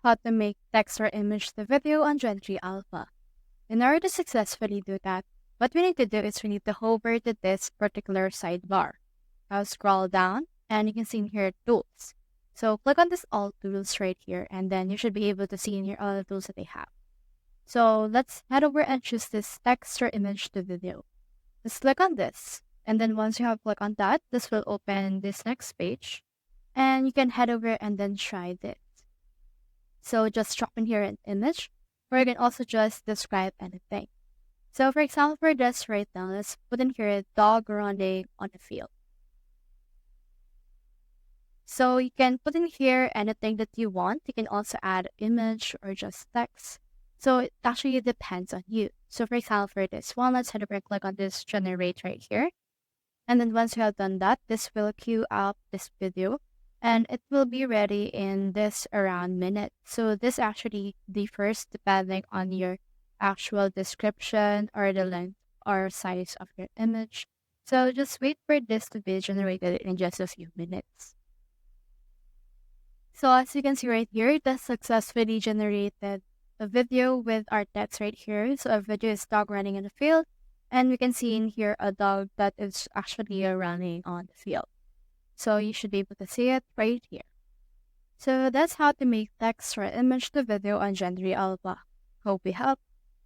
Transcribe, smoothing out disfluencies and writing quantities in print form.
how to make text or image to video on Gen-3 Alpha. In order to successfully do that, what we need to do is we need to hover to this particular sidebar. I'll scroll down and you can see in here tools. So click on this all tools right here and then you should be able to see in here all the tools that they have. So let's head over and choose this text or image to video. Just click on this. And then once you have clicked on that, this will open this next page. And you can head over and then try this. So just drop in here an image, or you can also just describe anything. So for example, for this right now, let's put in here a dog running on the field. So you can put in here anything that you want. You can also add image or just text. So it actually depends on you. So for example, for this one, let's head over and click on this generate right here. And then once you have done that, this will queue up this video and it will be ready in this around minute. So this actually differs depending on your actual description or the length or size of your image. So just wait for this to be generated in just a few minutes. So as you can see right here, it has successfully generated a video with our text right here. So a video is dog running in the field. And we can see in here a dog that is actually running on the field. So you should be able to see it right here. So that's how to make text or image to video on Gen-3 Alpha. Hope we helped.